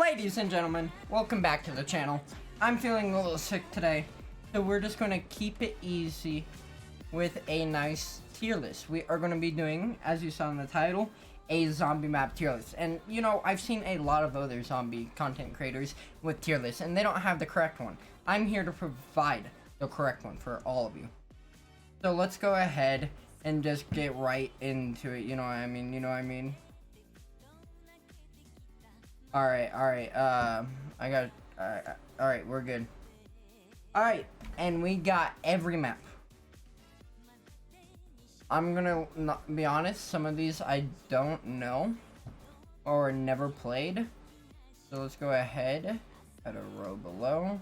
Ladies and gentlemen, welcome back to the channel. I'm feeling a little sick today, so we're just going to keep it easy with a nice tier list. We are going to be doing, as you saw in the title, a zombie map tier list. And, you know, I've seen a lot of other zombie content creators with tier lists, and they don't have the correct one. I'm here to provide the correct one for all of you. So let's go ahead and just get right into it, you know what I mean? Alright, alright, we're good. Alright, and we got every map. I'm gonna not be honest, some of these I don't know or never played. So let's go ahead, add a row below.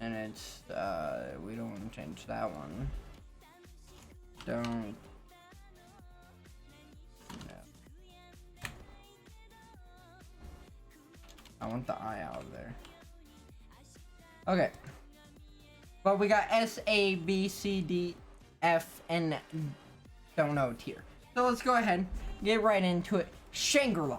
And it's, we don't want to change that one. Don't. I want the I out of there. Okay. But we got S, A, B, C, D, F, and don't know tier. So let's go ahead, get right into it. Shangri-La.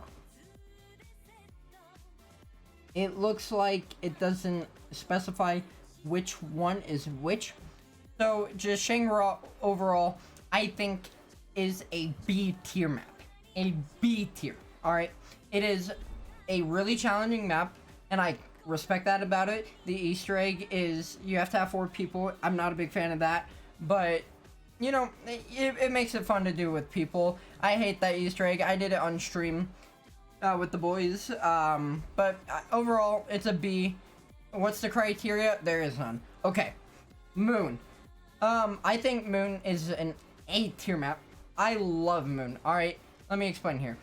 It looks like it doesn't specify which one is which. So just Shangri-La overall, I think is a B tier map. A B tier. Alright. It is a really challenging map, and I respect that about it. The Easter egg is you have to have 4 people. I'm not a big fan of that, but you know, it makes it fun to do with people. I hate that Easter egg. I did it on stream with the boys, but overall it's a B. What's the criteria? There is none. Okay, Moon. I think Moon is an A tier map. I love Moon. Alright, let me explain here.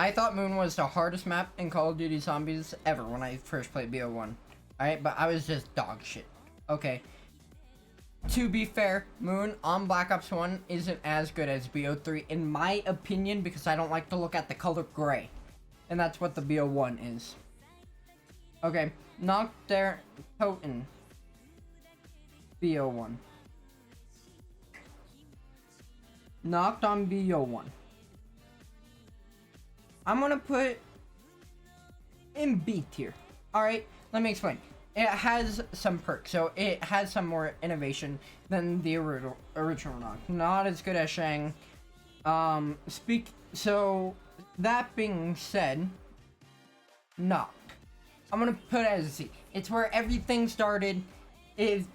I thought Moon was the hardest map in Call of Duty Zombies ever when I first played BO1. Alright, but I was just dog shit. Okay. To be fair, Moon on Black Ops 1 isn't as good as BO3 in my opinion, because I don't like to look at the color gray. And that's what the BO1 is. Okay, Knocked their Toten. BO1. Knocked on BO1. I'm gonna put in B tier. Alright, let me explain. It has some perks, so it has some more innovation than the original Knock. Not as good as Shang. So that being said, Knocked. I'm gonna put it as a C. It's where everything started. It's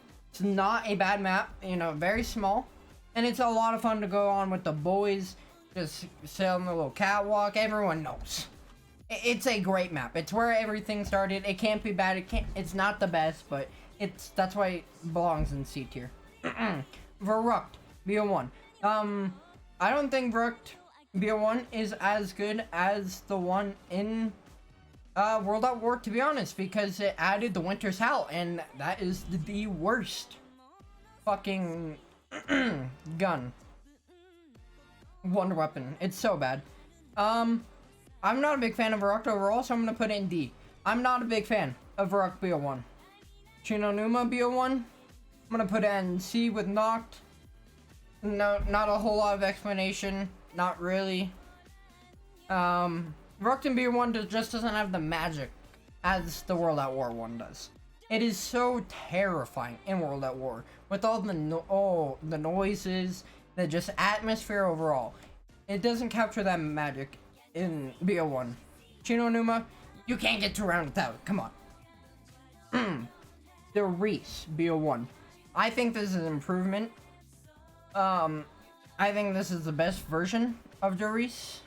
not a bad map, you know, very small. And it's a lot of fun to go on with the boys. Just sit on the little catwalk. Everyone knows. It's a great map. It's where everything started. It can't be bad. It's not the best, but that's why it belongs in C tier. Verrucht BO1. I don't think Verrucht BO1 is as good as the one in World at War, to be honest, because it added the Winter's Howl, and that is the worst fucking gun. Wonder weapon. It's so bad. I'm not a big fan of Verrucht overall, so I'm gonna put it in D. I'm not a big fan of Verrucht BO1. Chinonuma BO1, I'm gonna put it in C with Knocked. No, not a whole lot of explanation. Not really. Verrucht in BO1 just doesn't have the magic as the World at War one does. It is so terrifying in World at War with all the noises, the just atmosphere overall. It doesn't capture that magic in BO1. Chinonuma, you can't get 2 rounds without it. Come on. The Reese BO1. I think this is an improvement. I think this is the best version of the Reese.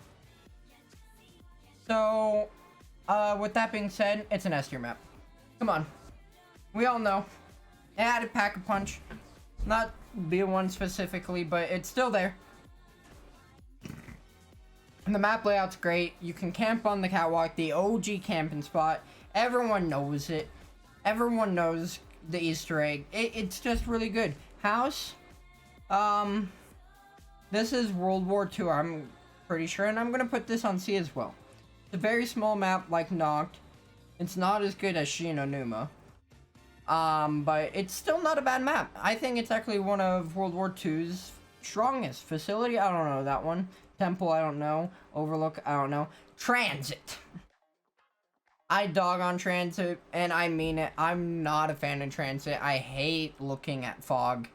So, with that being said, it's an S tier map. Come on. We all know. It added Pack-a-Punch. Not BO1 specifically, but it's still there. And the map layout's great. You can camp on the catwalk, the OG camping spot. Everyone knows it. Everyone knows the Easter egg. It's just really good. House. This is World War II, I'm pretty sure, and I'm gonna put this on C as well. It's a very small map like Knocked. It's not as good as Shinonuma. But it's still not a bad map. I think it's actually one of World War II's strongest. Facility, I don't know that one. Temple, I don't know. Overlook, I don't know. Transit. I dog on transit, and I mean it. I'm not a fan of transit. I hate looking at fog.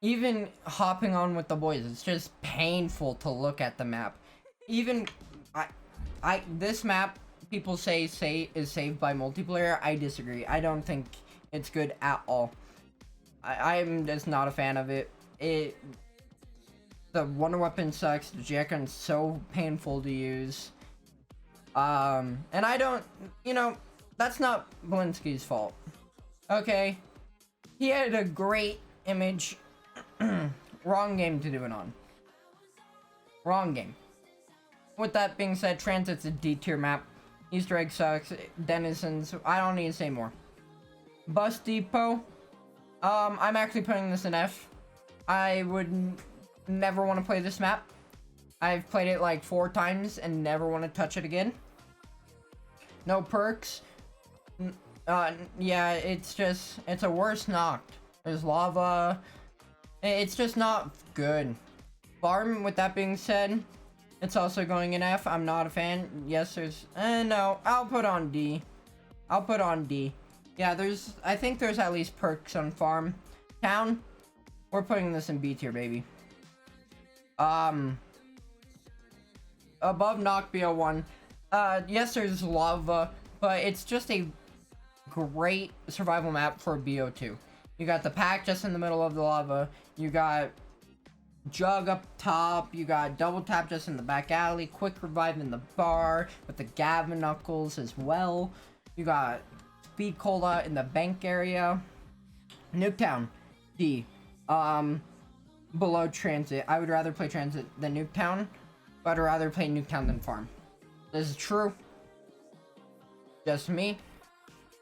Even hopping on with the boys, it's just painful to look at the map. Even this map, people say is saved by multiplayer. I disagree. I don't think it's good at all. I'm just not a fan of it. The wonder weapon sucks. The J-gun's so painful to use. And I don't, that's not Blinsky's fault. Okay, he had a great image. Wrong game to do it on. Wrong game. With that being said, Transit's a D tier map. Easter egg sucks. Denizens, I don't need to say more. Bus Depot. I'm actually putting this in F. I would never want to play this map. I've played it like 4 times and never want to touch it again. No perks. Yeah, it's a worse knocked. There's lava. It's just not good. Farm, with that being said, it's also going in F. I'm not a fan. Yes, there's... no, I'll put on D. I'll put on D. Yeah, I think there's at least perks on Farm. Town, we're putting this in B tier, baby. Above Knock BO1. Yes, there's lava, but it's just a great survival map for BO2. You got the pack just in the middle of the lava. You got Jug up top. You got double tap just in the back alley. Quick revive in the bar with the Gavin Knuckles as well. You got Speed Cola in the bank area. Nuketown D. Below Transit. I would rather play Transit than Nuketown, but I'd rather play Nuketown than Farm. This is true. Just me.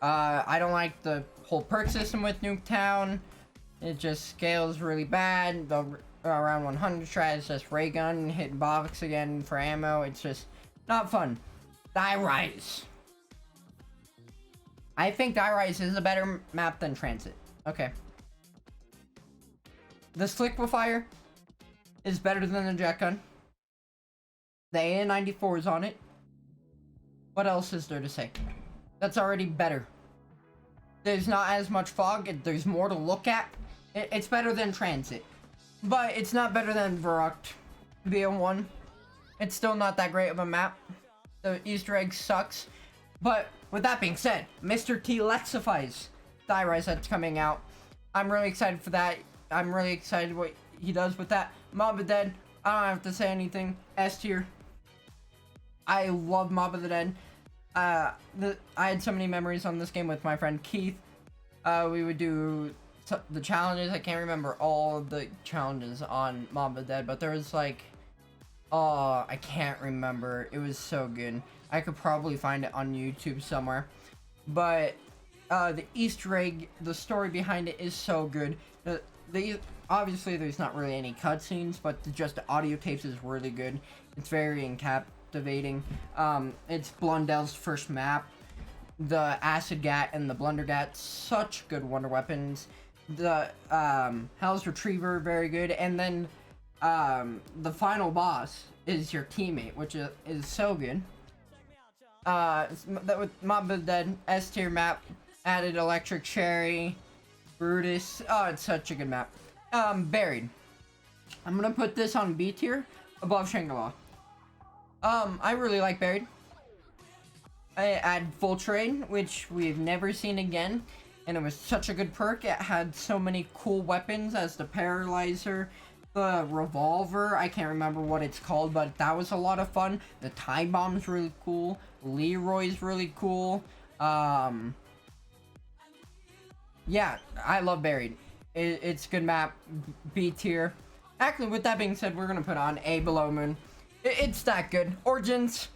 I don't like the whole perk system with Nuketown. It just scales really bad. The around 100 strat is just ray gun, hit box again for ammo. It's just not fun. Die Rise. I think Die Rise is a better map than Transit. Okay. The Sliquifier is better than the jet gun. The AN-94 is on it. What else is there to say? That's already better. There's not as much fog. There's more to look at. It's better than Transit. But it's not better than Verrucht BO1. It's still not that great of a map. The Easter egg sucks. But with that being said, Mr. T Lexifies Die Rise that's coming out. I'm really excited for that. I'm really excited what he does with that. Mob of the Dead, I don't have to say anything. S tier. I love Mob of the Dead. I had so many memories on this game with my friend Keith. We would do the challenges. I can't remember all of the challenges on Mob of the Dead, but there was like, oh, I can't remember. It was so good. I could probably find it on YouTube somewhere. But the Easter egg, the story behind it is so good. Obviously there's not really any cutscenes, but just the audio tapes is really good. It's very captivating. It's Blundel's first map. The Acid Gat and the Blunder Gat, such good wonder weapons. The Hell's Retriever, very good. And then the final boss is your teammate, which is so good. With Mob of the Dead, S tier map, added Electric Cherry, Brutus. Oh, it's such a good map. Buried. I'm gonna put this on B tier, above Shangri-La. I really like Buried. I add Full Trade, which we've never seen again, and it was such a good perk. It had so many cool weapons as the Paralyzer, the Revolver, I can't remember what it's called, but that was a lot of fun. The Time Bomb's really cool. Leroy's really cool. Yeah, I love Buried. It's good map, B tier. Actually, with that being said, we're gonna put on A Below Moon. It's that good. Origins.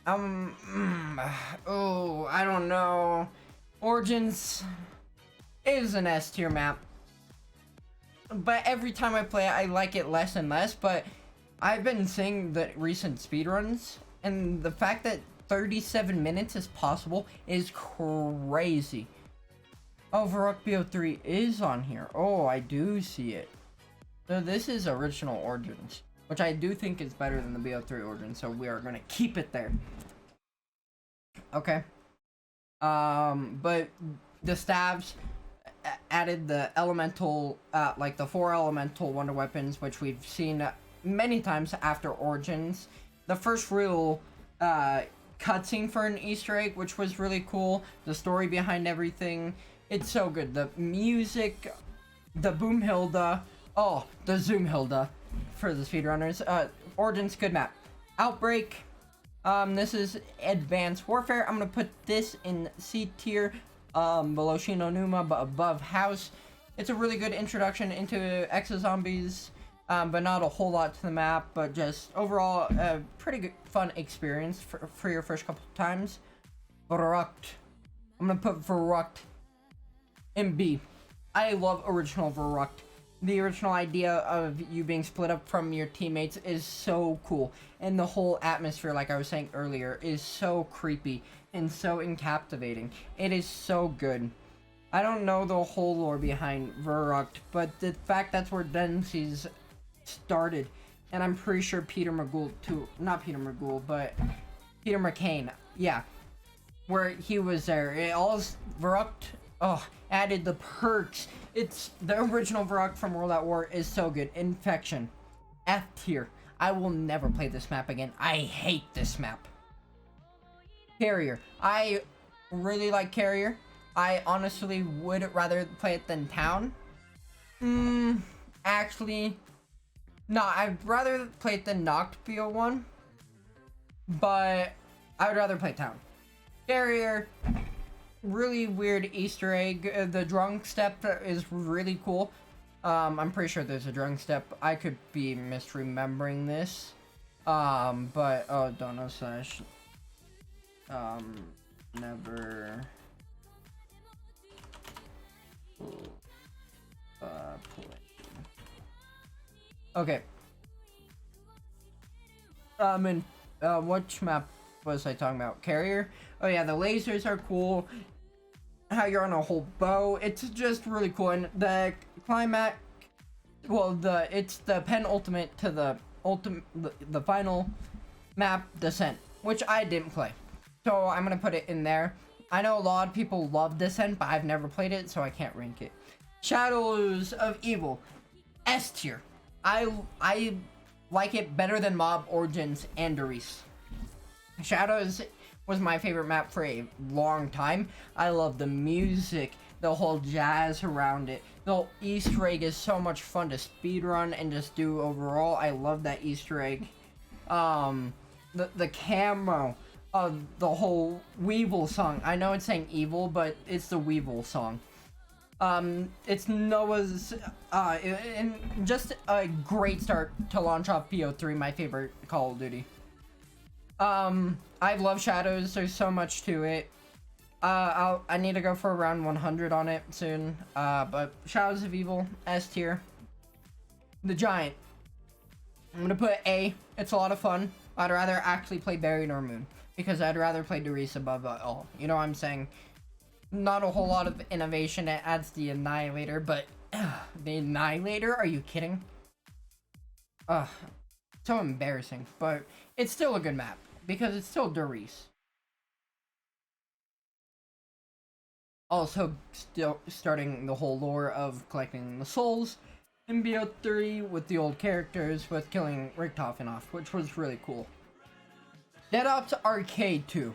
Oh, I don't know. Origins is an S tier map. But every time I play it, I like it less and less. But I've been seeing the recent speedruns, and the fact that 37 minutes is possible is crazy. Oh, Verrucht BO3 is on here. Oh, I do see it. So this is original Origins. which I do think is better than the BO3 Origin, so we are gonna keep it there. Okay. But the staves added the elemental, like the 4 elemental wonder weapons, which we've seen many times after Origins. The first real cutscene for an Easter egg, which was really cool. The story behind everything, it's so good. The music, the Boomhilda, oh, the Zoomhilda for the speedrunners. Origins, good map. Outbreak, this is Advanced Warfare. I'm gonna put this in C tier, below Shino Numa, but above House. It's a really good introduction into Exo-Zombies, but not a whole lot to the map, but just overall a pretty good, fun experience for your first couple of times. Verrucht. I'm gonna put Verrucht in B. I love original Verrucht. The original idea of you being split up from your teammates is so cool, and the whole atmosphere, like I was saying earlier, is so creepy and so captivating. It is so good. I don't know the whole lore behind Verrucht, but the fact that's where Denzi's started, and I'm pretty sure Peter McGould too, not Peter McGould, but Peter McCain, yeah, where he was there. It all Verrucht, added the perks. It's the original Verrucht from World at War is so good. Infection, F tier. I will never play this map again. I hate this map. Carrier, I really like Carrier. I honestly would rather play it than Town. Actually, no, I'd rather play it than Noct BO1, but I would rather play Town. Carrier, really weird Easter egg. The drunk step is really cool. I'm pretty sure there's a drunk step. I could be misremembering this. But oh, don't know slash. Never. Play. Okay. And which map was I talking about? Carrier. Oh yeah, the lasers are cool. How you're on a whole bow. It's just really cool. And the climax, well, it's the penultimate to the ultimate, the final map, Descent, which I didn't play. So I'm gonna put it in there. I know a lot of people love Descent, but I've never played it, so I can't rank it. Shadows of Evil, S tier. I like it better than Mob, Origins, and Doris. Shadows was my favorite map for a long time. I love the music, the whole jazz around it. The whole Easter egg is so much fun to speedrun and just do overall. I love that Easter egg. The camo of the whole Weevil song. I know it's saying evil, but it's the Weevil song. It's Noah's, and just a great start to launch off BO3, my favorite Call of Duty. I love Shadows, there's so much to it. I need to go for around 100 on it soon, but Shadows of Evil, S tier. The Giant, I'm gonna put A, it's a lot of fun. I'd rather actually play Buried or Moon, because I'd rather play Doris above all. You know what I'm saying? Not a whole lot of innovation. It adds the Annihilator, but the Annihilator? Are you kidding? So embarrassing, but it's still a good map because it's still Doris. Also, still starting the whole lore of collecting the souls in BO3 with the old characters, with killing Richtofen off, which was really cool. Dead Ops Arcade 2.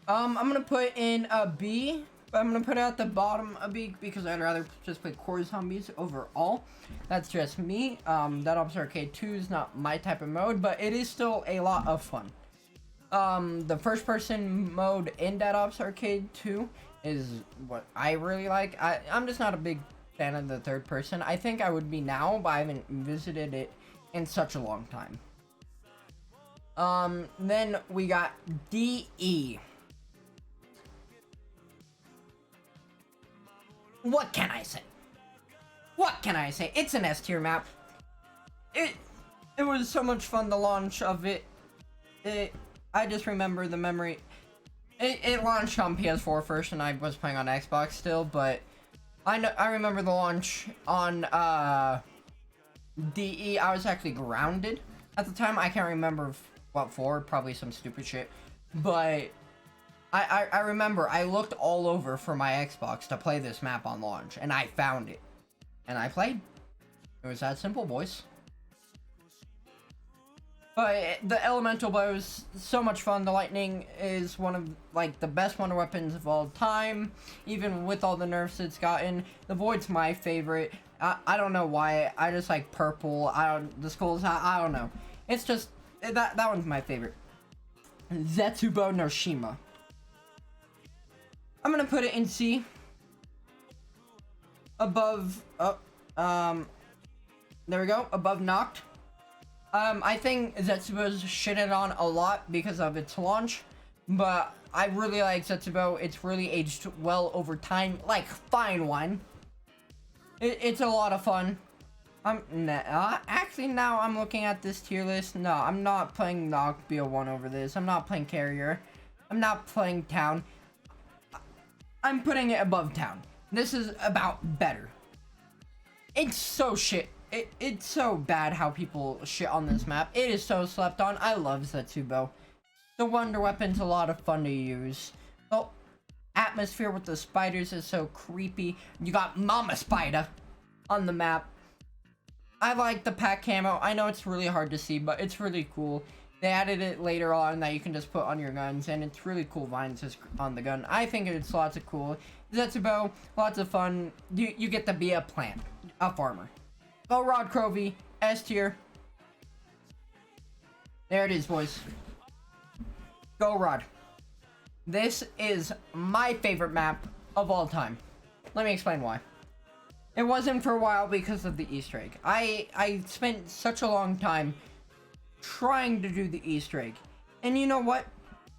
I'm gonna put in a B. I'm gonna put it at the bottom a B because I'd rather just play Core Zombies overall. That's just me. Dead Ops Arcade 2 is not my type of mode, but it is still a lot of fun. The first person mode in Dead Ops Arcade 2 is what I really like. I'm just not a big fan of the third person. I think I would be now, but I haven't visited it in such a long time. Then we got DE. What can I say? What can I say? It's an S tier map. It was so much fun, the launch of it. I just remember the memory. It launched on PS4 first, and I was playing on Xbox still, but I remember the launch on DE. I was actually grounded At the time, I can't remember what for, probably some stupid shit. But I remember I looked all over for my Xbox to play this map on launch, and I found it. And I played. It was that simple, boys. But the elemental bow is so much fun. The lightning is one of like the best wonder weapons of all time, even with all the nerfs it's gotten. The void's my favorite. I don't know why. I just like purple. The skulls. I don't know. It's just that one's my favorite. Zetsubo no Shima. I'm gonna put it in C. Above. There we go. Above Noct. I think Zetsubo's shitted on a lot because of its launch, but I really like Zetsubo. It's really aged well over time, like fine wine. It's a lot of fun. Actually, now I'm looking at this tier list. No, I'm not playing Noct BO1 over this. I'm not playing Carrier. I'm not playing Town. I'm putting it above Town. This is about better. It's so shit. It's so bad how people shit on this map. It is so slept on. I love Zetsubo. The wonder weapon's a lot of fun to use. The atmosphere with the spiders is so creepy. You got Mama Spider on the map. I like the pack camo. I know it's really hard to see, but it's really cool. They added it later on that you can just put on your guns, and it's really cool vines just on the gun. I think it's lots of cool. Zetsubo, lots of fun. You get to be a plant, a farmer. Go Rod Crovey, S tier. There it is, boys. Go Rod. This is my favorite map of all time. Let me explain why. It wasn't for a while because of the Easter egg. I spent such a long time trying to do the Easter egg. And you know what?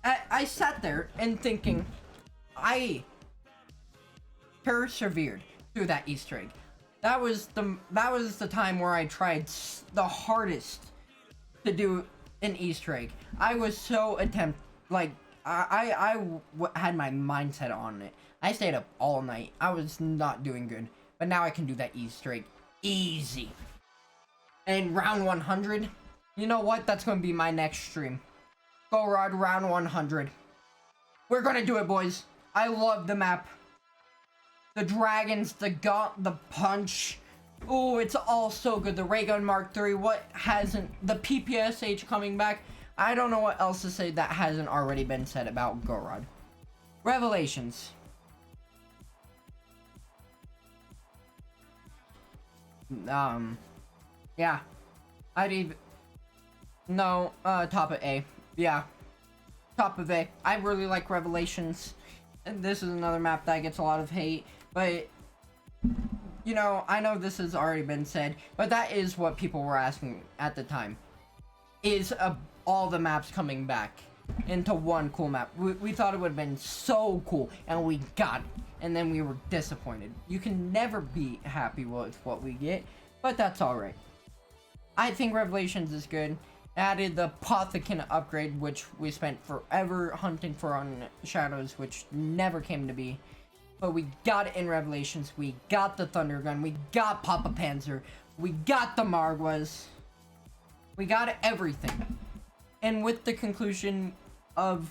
I sat there and thinking, I persevered through that Easter egg. That was the time where I tried the hardest to do an Easter egg. I was so I had my mindset on it. I stayed up all night. I was not doing good. But now I can do that Easter egg easy. And round 100, you know what? That's going to be my next stream. Go Rod, round 100. We're going to do it, boys. I love the map. The dragons, the gaunt, the punch. Oh, it's all so good. The ray gun Mark III. What hasn't? The PPSH coming back. I don't know what else to say that hasn't already been said about Gorod. Revelations. Yeah. I'd even... No, top of A. Yeah. Top of A. I really like Revelations. And this is another map that gets a lot of hate. But, you know, I know this has already been said, but that is what people were asking at the time. Is all the maps coming back into one cool map. We thought it would have been so cool, and we got it. And then we were disappointed. You can never be happy with what we get, but that's alright. I think Revelations is good. Added the Pothican upgrade, which we spent forever hunting for on Shadows, which never came to be. But we got it in Revelations. We got the Thunder Gun. We got Papa Panzer. We got the Marguas. We got everything. And with the conclusion of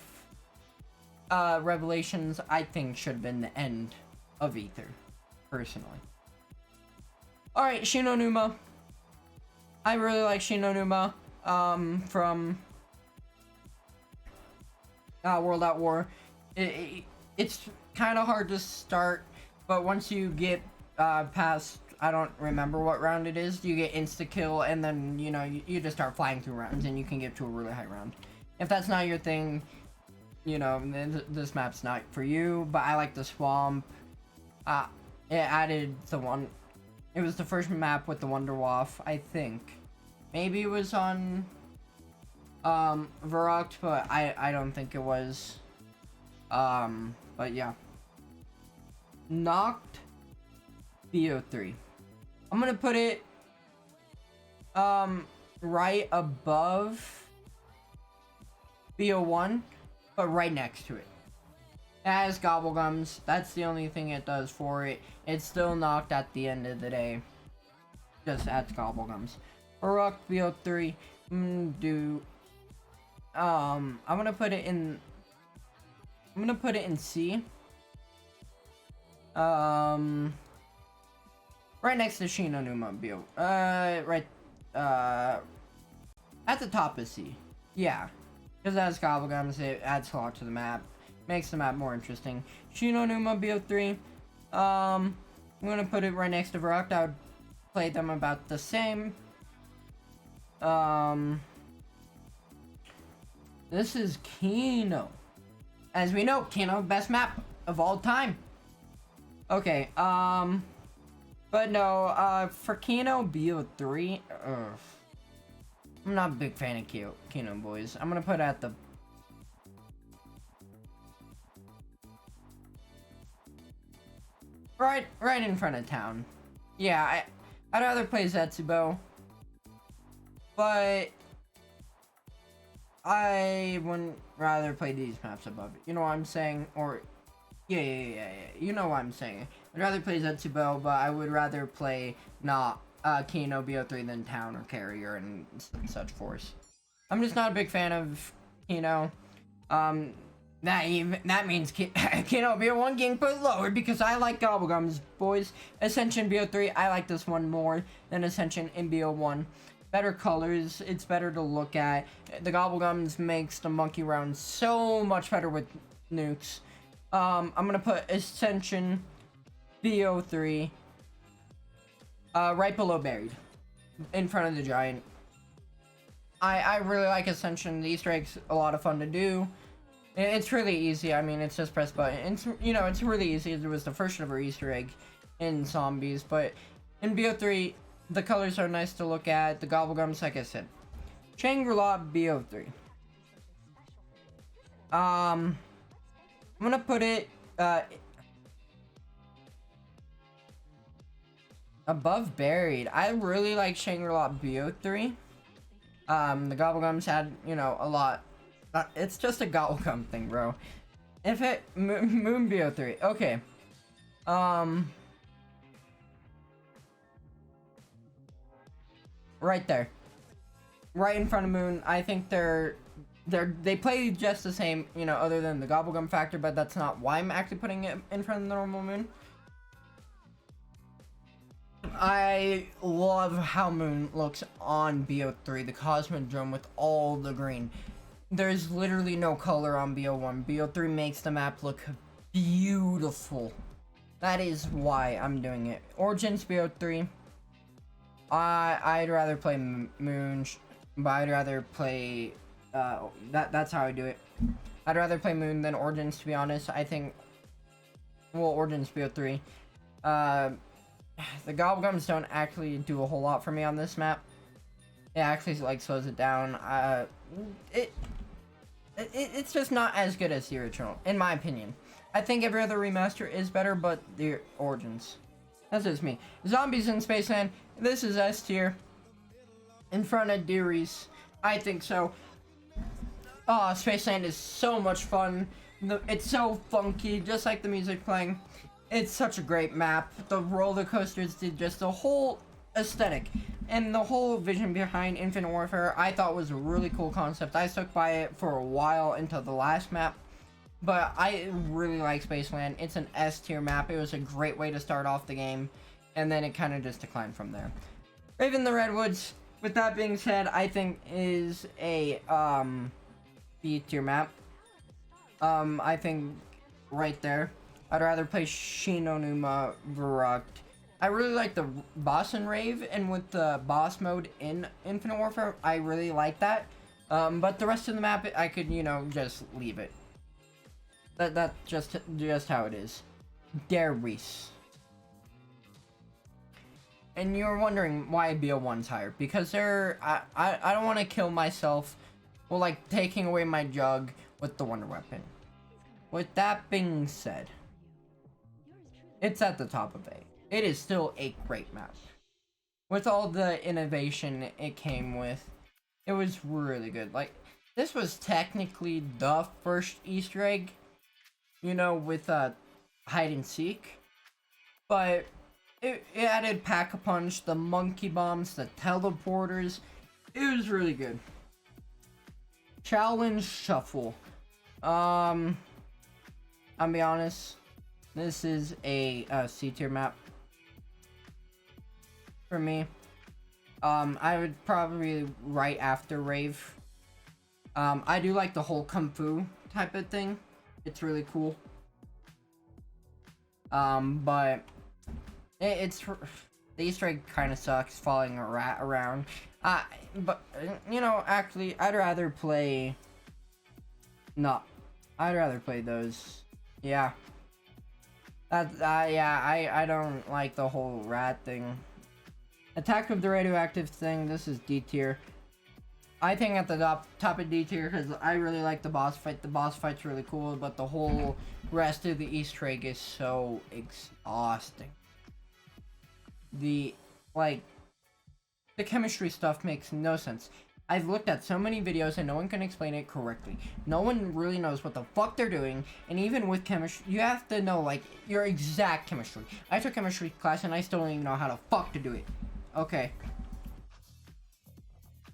Revelations, I think should have been the end of Aether, personally. Alright, Shinonuma. I really like Shinonuma from World at War. It's kind of hard to start, but once you get past, I don't remember what round it is, you get insta-kill, and then, you know, you just start flying through rounds, and you can get to a really high round. If that's not your thing, you know, this map's not for you, but I like the swamp. It added it was the first map with the Wonder Waff, I think. Maybe it was on Varrocked, but I don't think it was. But yeah. Noct BO3. I'm gonna put it right above BO1, but right next to it. It has Gobblegums. That's the only thing it does for it. It's still Noct at the end of the day. Just adds Gobblegums. Varrocked BO3. do I'm gonna put it in C. Right next to Shinonuma Bio. Right at the top of C. Yeah. Because that's Gobblegums, it adds a lot to the map. Makes the map more interesting. Shinonuma Bio3. I'm gonna put it right next to Varrock. I would play them about the same. This is Kino. As we know, Kino, best map of all time. Okay, but no, for Kino Bio3, I'm not a big fan of Kino, boys. I'm gonna put it at the... Right in front of town. Yeah, I'd rather play Zetsubo. But I wouldn't rather play these maps above it. You know what I'm saying? Or, yeah. You know what I'm saying. I'd rather play Zetsubo, but I would rather play not Kino Bo3 than Town or Carrier and such force. I'm just not a big fan of Kino. That means Kino Bo1 getting put lower because I like Gobblegums, boys. Ascension Bo3, I like this one more than Ascension in Bo1. Better colors, it's better to look at. The Gobblegums makes the monkey round so much better with nukes. I'm gonna put Ascension Bo3 right below Buried, in front of the Giant. I really like Ascension. The Easter egg's a lot of fun to do. It's really easy. I mean, it's just press button. It's, you know, it's really easy. It was the first ever Easter egg in Zombies, but in Bo3, the colors are nice to look at. The Gobblegums, like I said. Shangri-La Bo3. I'm gonna put it above Buried. I really like Shangri-La Bo3. The Gobblegums had, you know, a lot. It's just a Gobblegum thing, bro. If it Moon Bo3. Okay. Right there. Right in front of Moon. I think they play just the same, you know, other than the Gobblegum factor, but that's not why I'm actually putting it in front of the normal Moon. I love how Moon looks on Bo3, the Cosmodrome with all the green. There's literally no color on Bo1. Bo3 makes the map look beautiful. That is why I'm doing it. Origins Bo3. I'd rather play Moon, but I'd rather play that's how I do it. I'd rather play Moon than Origins, to be honest. I think, well, Origins Bo3. The Gobblegums don't actually do a whole lot for me on this map. It actually like slows it down. It's just not as good as the original, in my opinion. I think every other remaster is better, but the Origins. That's just me. Zombies in Spaceland. This is S tier. In front of Dearies. I think so. Oh, Spaceland is so much fun. It's so funky, just like the music playing. It's such a great map. The roller coasters did just the whole aesthetic and the whole vision behind Infinite Warfare. I thought was a really cool concept. I stuck by it for a while until the last map, but I really like Spaceland. It's an S tier map. It was a great way to start off the game, and then it kind of just declined from there. Raven the Redwoods, with that being said, I think is a B tier map. I think right there. I'd rather play Shinonuma Varrock. I really like the boss and rave, and with the boss mode in Infinite Warfare, I really like that. But the rest of the map, I could, you know, just leave it. That's just how it is. Dearies. And you're wondering why BO1's higher. Because I don't want to kill myself, well, like, taking away my jug with the Wonder Weapon. With that being said, it's at the top of A. It is still a great map. With all the innovation it came with, it was really good. Like, this was technically the first Easter egg, you know, with hide and seek. But it added Pack-a-Punch, the monkey bombs, the teleporters. It was really good. Challenge Shuffle. I'll be honest. This is a C tier map for me. I would probably right after Rave. I do like the whole Kung Fu type of thing. It's really cool. But it's the Easter egg kind of sucks, following a rat around. But you know, actually, I'd rather play. No, I'd rather play those. Yeah. Yeah, I don't like the whole rat thing. Attack of the Radioactive thing, this is D tier. I think at the top of D tier because I really like the boss fight. The boss fight's really cool, but the whole rest of the Easter egg is so exhausting. The chemistry stuff makes no sense. I've looked at so many videos and no one can explain it correctly. No one really knows what the fuck they're doing, and even with chemistry, you have to know, like, your exact chemistry. I took chemistry class and I still don't even know how the fuck to do it. Okay.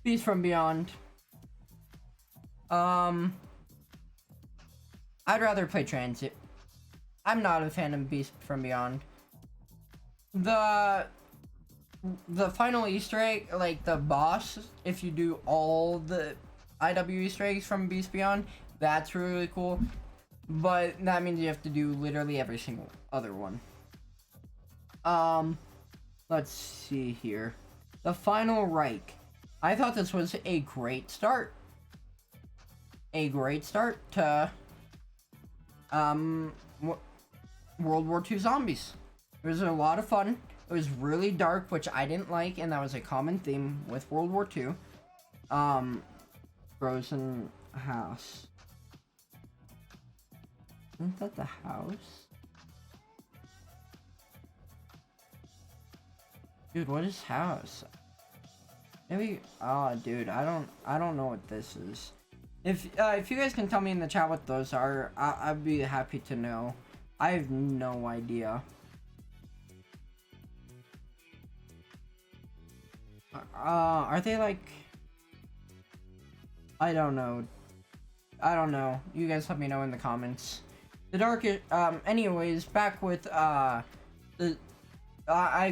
Beast from Beyond. I'd rather play Transit. I'm not a fan of Beast from Beyond. The final Easter egg, like the boss, if you do all the IW Easter eggs from Beast Beyond, that's really cool. But that means you have to do literally every single other one. Let's see here. The final Reich. I thought this was a great start. A great start to World War II zombies. It was a lot of fun. It was really dark, which I didn't like, and that was a common theme with World War II. Frozen house. Isn't that the house? Dude, what is house? Maybe, oh, dude, I don't know what this is. If you guys can tell me in the chat what those are, I'd be happy to know. I have no idea. Are they like... I don't know. You guys let me know in the comments. The darkest, anyways, back with, I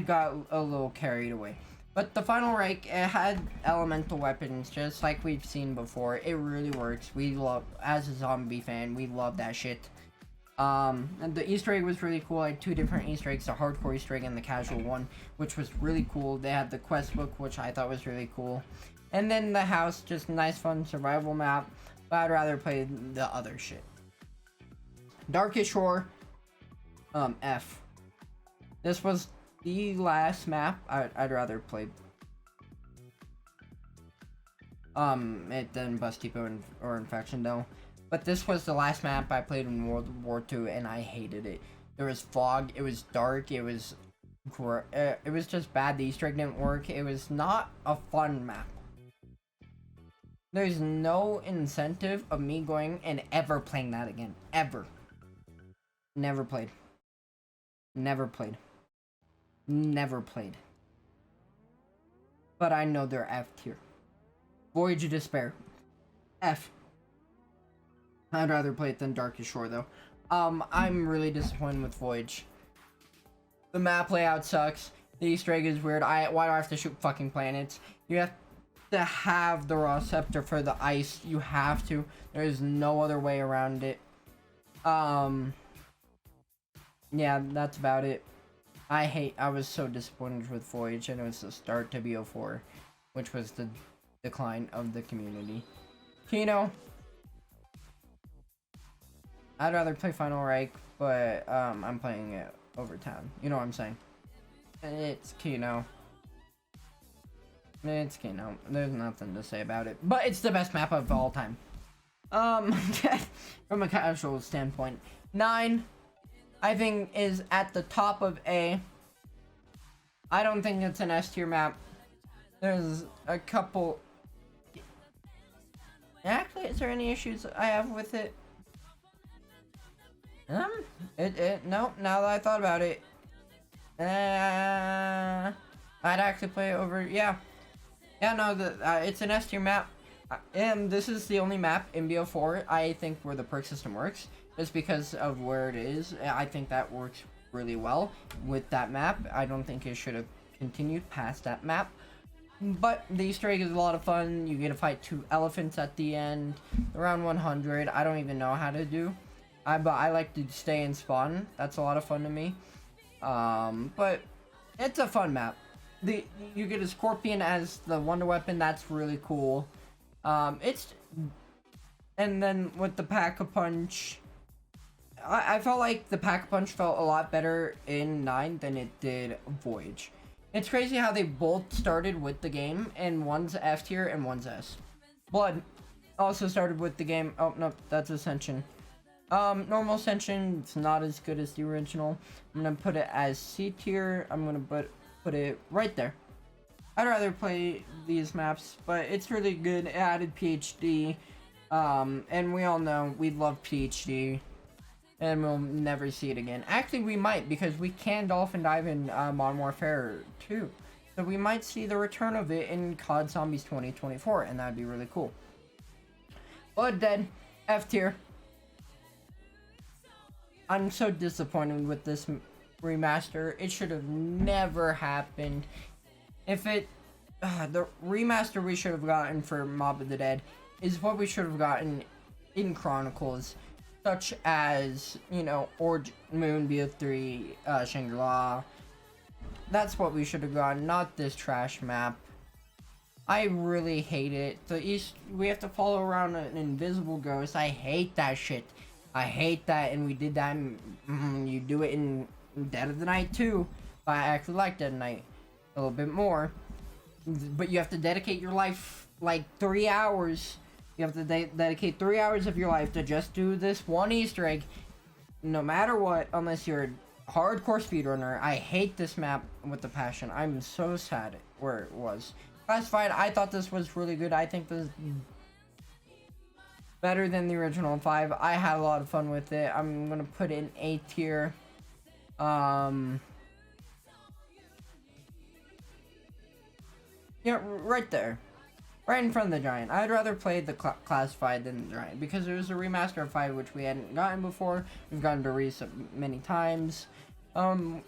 got a little carried away. But the final Reich, it had elemental weapons, just like we've seen before. It really works. We love, as a zombie fan, we love that shit. And the Easter egg was really cool. I had two different Easter eggs, the hardcore Easter egg and the casual one, which was really cool. They had the quest book, which I thought was really cool. And then the house, just nice fun survival map, but I'd rather play the other shit. Darkest Shore, F. This was the last map I'd rather play. It didn't bust Tipo or Infection though. But this was the last map I played in World War II, and I hated it. There was fog, it was dark, it was just bad. The Easter egg didn't work. It was not a fun map. There's no incentive of me going and ever playing that again. Ever. Never played. Never played. Never played. But I know they're F tier. Voyage of Despair. F. I'd rather play it than Darkest Shore though. I'm really disappointed with Voyage. The map layout sucks. The Easter egg is weird. Why do I have to shoot fucking planets? You have to have the raw scepter for the ice. You have to. There is no other way around it. Yeah, that's about it. I was so disappointed with Voyage, and it was the start to BO4, which was the decline of the community. Kino. I'd rather play Final Reich, but I'm playing it over time. You know what I'm saying? It's Kino. It's Kino. There's nothing to say about it. But it's the best map of all time. From a casual standpoint. 9, I think, is at the top of A. I don't think it's an S tier map. There's a couple... Actually, is there any issues I have with it? No, now that I thought about it. I'd actually play it over, yeah. Yeah, no, it's an S tier map, and this is the only map in BO4 I think where the perk system works, just because of where it is. I think that works really well with that map. I don't think it should have continued past that map. But the Easter egg is a lot of fun. You get to fight 2 elephants at the end, around 100. I don't even know how to do. But I like to stay and spawn. That's a lot of fun to me. But it's a fun map. You get a scorpion as the wonder weapon. That's really cool. And then with the pack-a-punch, I felt like the pack-a-punch felt a lot better in 9 than it did Voyage. It's crazy how they both started with the game, and one's F tier and one's S. Blood also started with the game. Oh, no, that's Ascension. Normal Ascension, it's not as good as the original. I'm gonna put it as C tier. I'm gonna put it right there. I'd rather play these maps, but it's really good. It added PhD, and we all know we love PhD. And we'll never see it again. Actually, we might, because we can dolphin dive in Modern Warfare 2. So we might see the return of it in COD Zombies 2024, and that'd be really cool. Blood Dead, F tier. I'm so disappointed with this remaster. It should have never happened. If it... the remaster we should have gotten for Mob of the Dead is what we should have gotten in Chronicles. Such as, you know, Moon, BO3, Shangri-La. That's what we should have gotten, not this trash map. I really hate it. We have to follow around an invisible ghost. I hate that shit. I hate that, and we did that you do it in Dead of the Night too. I actually like Dead of the Night a little bit more. But you have to dedicate your life, like, 3 hours. You have to dedicate 3 hours of your life to just do this one Easter egg, no matter what, unless you're a hardcore speedrunner. I hate this map with the passion. I'm so sad where it was. Classified, I thought this was really good. I think this is better than the original 5. I had a lot of fun with it. I'm gonna put it in A tier. Yeah, right there. Right in front of the Giant. I'd rather play the Classified than the Giant, because it was a remaster of 5, which we hadn't gotten before. We've gotten to reset many times.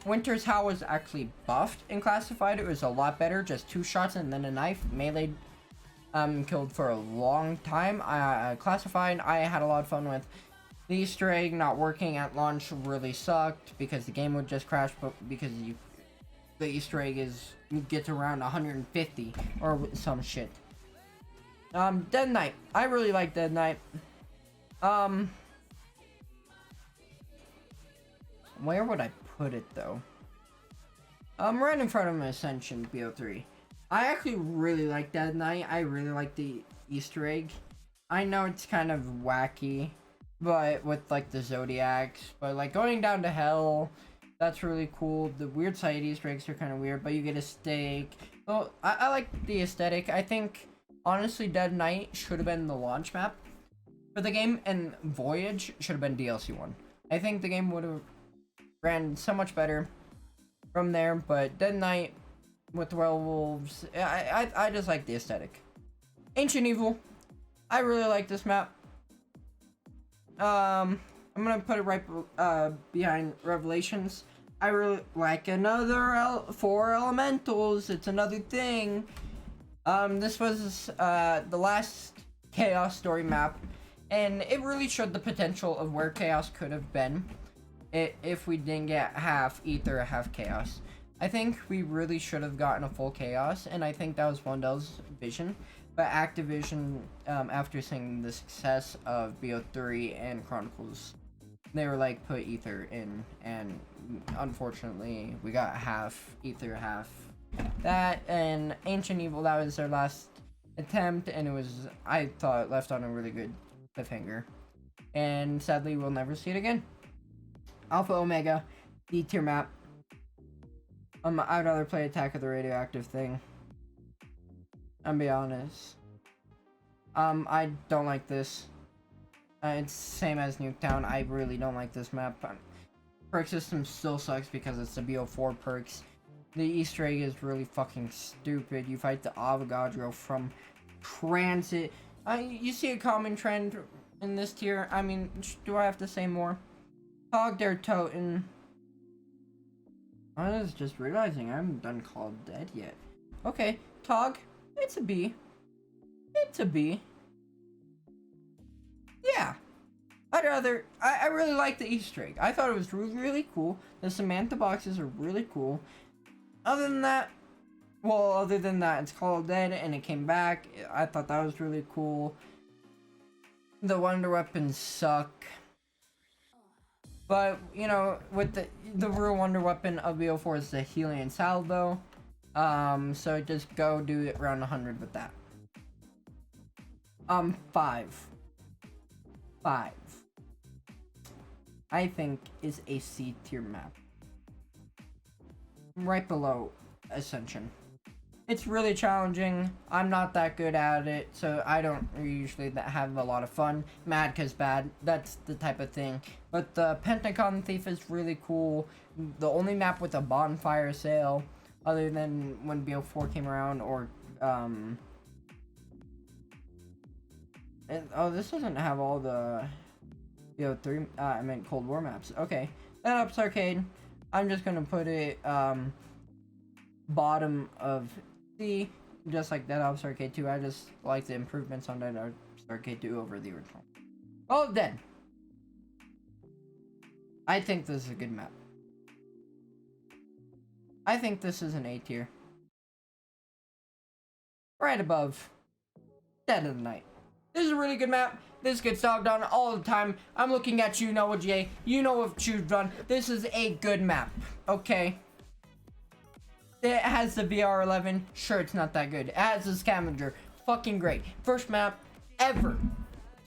Winter's Howl was actually buffed in Classified. It was a lot better. Just 2 shots and then a knife. Melee killed for a long time. Classified, I had a lot of fun with. The Easter egg not working at launch really sucked, because the game would just crash, but because the Easter egg gets around 150 or some shit. Dead Knight. I really like Dead Knight. Where would I put it though? Right in front of my Ascension BO3. I actually really like Dead Knight. I really like the Easter egg. I know it's kind of wacky, but with like the Zodiacs, but like going down to hell, that's really cool. The weird side Easter eggs are kind of weird, but you get a steak. Well, I like the aesthetic. I think honestly, Dead Knight should have been the launch map for the game, and Voyage should have been DLC 1. I think the game would have ran so much better from there, but Dead Knight with the werewolves, I just like the aesthetic. Ancient Evil, I really like this map. I'm gonna put it right behind Revelations. I really like another 4 elementals. It's another thing. This was the last Chaos story map, and it really showed the potential of where Chaos could have been if we didn't get half Ether, half Chaos. I think we really should have gotten a full Chaos, and I think that was Wondell's vision. But Activision, after seeing the success of BO3 and Chronicles, they were like, put Ether in, and unfortunately, we got half Ether, half that. And Ancient Evil, that was their last attempt, and it was, I thought, left on a really good cliffhanger. And sadly, we'll never see it again. Alpha Omega, D tier map. I'd rather play Attack of the Radioactive Thing. I'll be honest. I don't like this. It's same as Nuketown. I really don't like this map. Perk system still sucks because it's the BO4 perks. the Easter egg is really fucking stupid. You fight the Avogadro from Transit. You see a common trend in this tier. I mean, do I have to say more? Hog their Toten. I was just realizing I haven't done Call of Dead yet. Okay, Tog, it's a B. It's a B. Yeah. I really like the Easter egg. I thought it was really, really cool. The Samantha boxes are really cool. Other than that, it's Call of Dead and it came back. I thought that was really cool. The wonder weapons suck. But, you know, with the real wonder weapon of BO4 is the Helion Salvo. So just go do it around 100 with that. 5. I think is a C tier map. Right below Ascension. It's really challenging. I'm not that good at it, so I don't usually have a lot of fun. Mad 'cause bad. That's the type of thing. But the Pentagon Thief is really cool. The only map with a bonfire sail, other than when BO4 came around, or this doesn't have all the BO3. I meant Cold War maps. Okay, Dead Ops Arcade. I'm just gonna put it bottom of C, just like Dead Ops Arcade 2. I just like the improvements on Dead Ops Arcade 2 over the original. Oh, Dead. I think this is a good map. I think this is an A tier. Right above Dead of the Night. This is a really good map. This gets dogged on all the time. I'm looking at you, Noah J. You know what you've done. This is a good map. Okay. It has the VR11. Sure, it's not that good. It has the scavenger. Fucking great. First map ever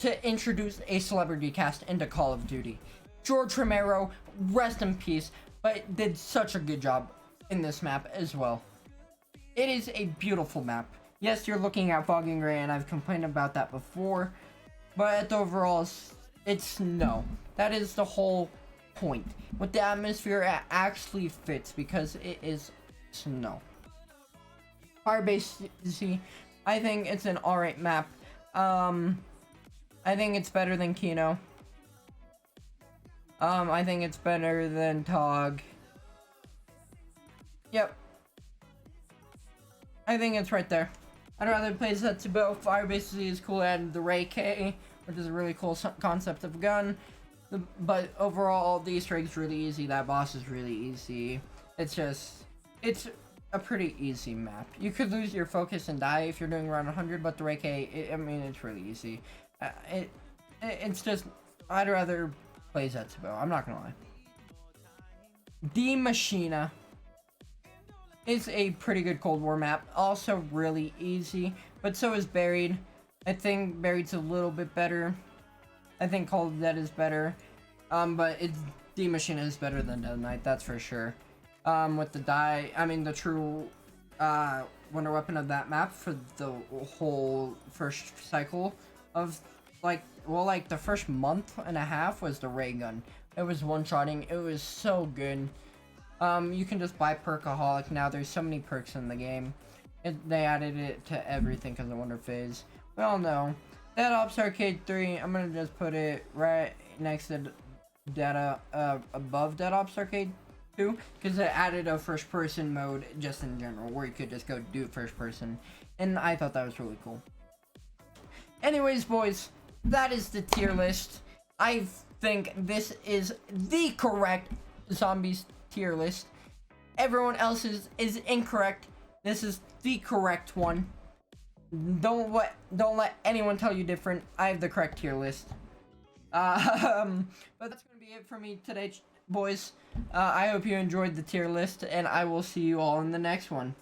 to introduce a celebrity cast into Call of Duty. George Romero, rest in peace, but did such a good job in this map as well. It is a beautiful map. Yes, you're looking at fog and gray, and I've complained about that before, but overall, it's no. That is the whole point. With the atmosphere, it actually fits because it is snow. Firebase Z, I think it's an alright map. I think it's better than Kino. I think it's better than Tog. Yep. I think it's right there. I'd rather play Zetsubo. Firebase Z is cool, and the Ray K, which is a really cool concept of gun. But overall, the Easter egg's really easy. That boss is really easy. It's a pretty easy map. You could lose your focus and die if you're doing around 100, but the Ray K, I mean, it's really easy. It's just, I'd rather play Zetsubo. I'm not gonna lie. The Machina is a pretty good Cold War map. Also really easy, but so is Buried. I think Buried's a little bit better. I think Call of Dead is better. But the Machina is better than Dead Knight, that's for sure. With the true wonder weapon of that map for the whole first cycle of the first month and a half was the ray gun. It was one-shotting. It was so good. You can just buy Perkaholic now. There's so many perks in the game. They added it to everything because of Wonder Phase. We all know. Dead Ops Arcade 3, I'm gonna just put it right next to above Dead Ops Arcade 2, because it added a first person mode just in general, where you could just go do first person, and I thought that was really cool. Anyways, boys, that is the tier list. I think this is the correct zombies tier list. Everyone else's is incorrect. This is the correct one. Don't let anyone tell you different. I have the correct tier list. But that's gonna be it for me today, boys. I hope you enjoyed the tier list, and I will see you all in the next one.